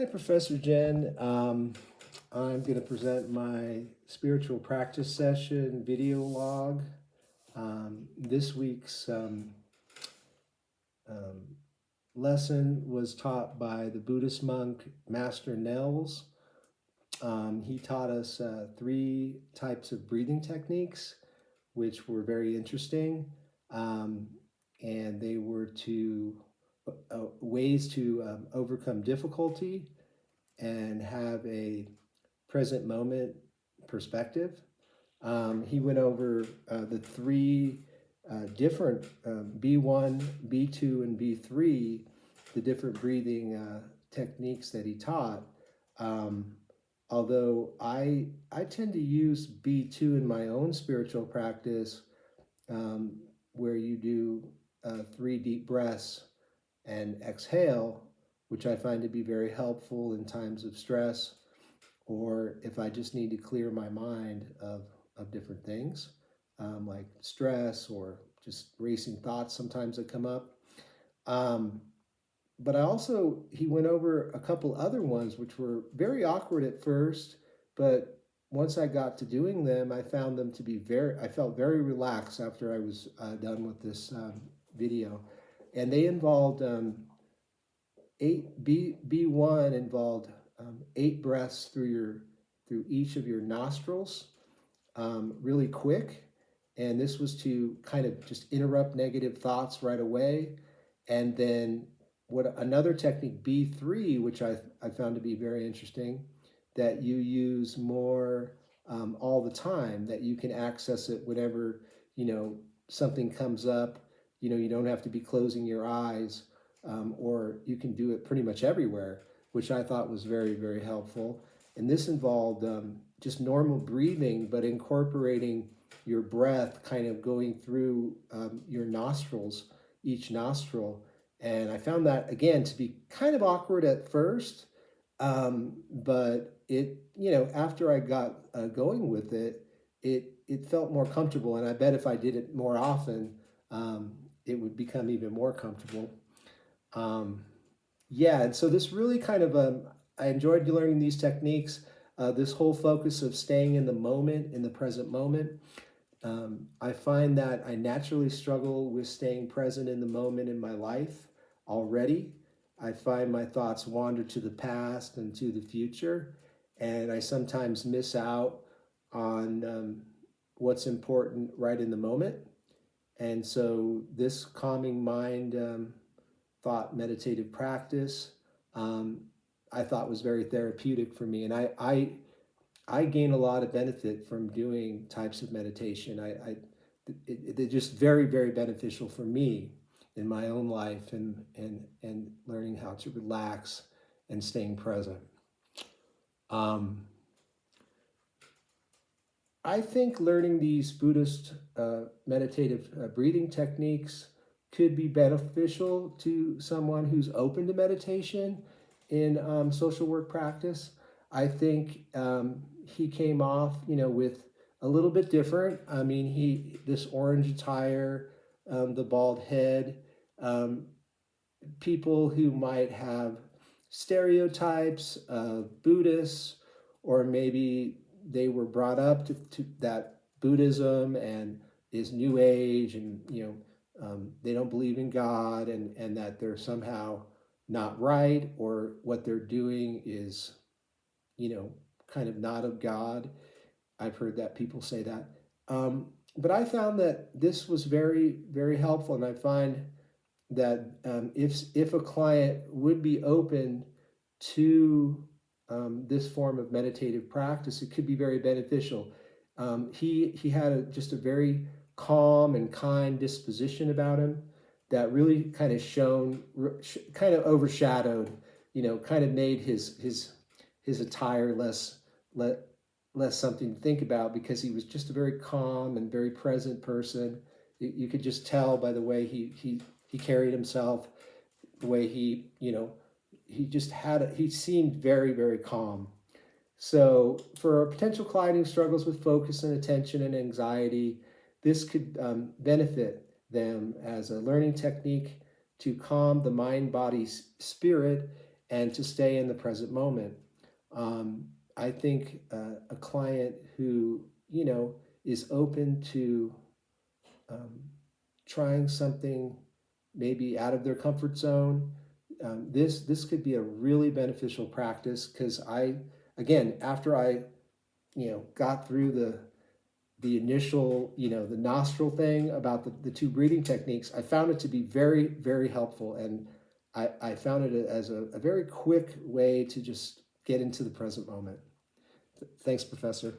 Hi, Professor Jen. I'm going to present my spiritual practice session video log. This week's um, lesson was taught by the Buddhist monk Master Nels. He taught us three types of breathing techniques, which were very interesting. Um, and they were ways to overcome difficulty and have a present moment perspective. He went over the three different B1, B2, and B3, the different breathing techniques that he taught. Um, Although I tend to use B2 in my own spiritual practice, um, where you do three deep breaths and exhale, which I find to be very helpful in times of stress or if I just need to clear my mind of different things, like stress or just racing thoughts sometimes that come up. Um, but he went over a couple other ones which were very awkward at first, but once I got to doing them, I found them to be I felt very relaxed after I was done with this video. And they involved B1 involved eight breaths through each of your nostrils, really quick, and this was to kind of just interrupt negative thoughts right away. And then what another technique B3, which I found to be very interesting, that you use more all the time, that you can access it whenever something comes up. You don't have to be closing your eyes, or you can do it pretty much everywhere, which I thought was very, very helpful. And this involved just normal breathing, but incorporating your breath kind of going through your nostrils, each nostril. And I found that, again, to be kind of awkward at first, but after I got going with it, it felt more comfortable. And I bet if I did it more often, it would become even more comfortable. Um, yeah, and so this really kind of, I enjoyed learning these techniques. This whole focus of staying in the moment, in the present moment. I find that I naturally struggle with staying present in the moment in my life already. I find my thoughts wander to the past and to the future, and I sometimes miss out on what's important right in the moment. And so, this calming mind thought meditative practice, um, I thought was very therapeutic for me, and I gain a lot of benefit from doing types of meditation. They're just very, very beneficial for me in my own life and learning how to relax and staying present. Um, I think learning these Buddhist meditative breathing techniques could be beneficial to someone who's open to meditation in social work practice. I think he came off, with a little bit different. I mean, this orange attire, the bald head, um, people who might have stereotypes of Buddhists, or maybe they were brought up to that Buddhism and is New Age, and they don't believe in God, and that they're somehow not right, or what they're doing is you know kind of not of God. I've heard that people say that. But I found that this was very, very helpful, and I find that if a client would be open to this form of meditative practice, it could be very beneficial. He had just a very calm and kind disposition about him that really kind of kind of overshadowed, kind of made his attire less something to think about, because he was just a very calm and very present person. You could just tell by the way he carried himself, the way he seemed very, very calm. So for a potential client who struggles with focus and attention and anxiety, this could benefit them as a learning technique to calm the mind, body, spirit, and to stay in the present moment. I think a client who, is open to um, trying something maybe out of their comfort zone, this could be a really beneficial practice, because again, after I, got through the initial, the nostril thing about the two breathing techniques, I found it to be very, very helpful. And I found it as a very quick way to just get into the present moment. Thanks, Professor.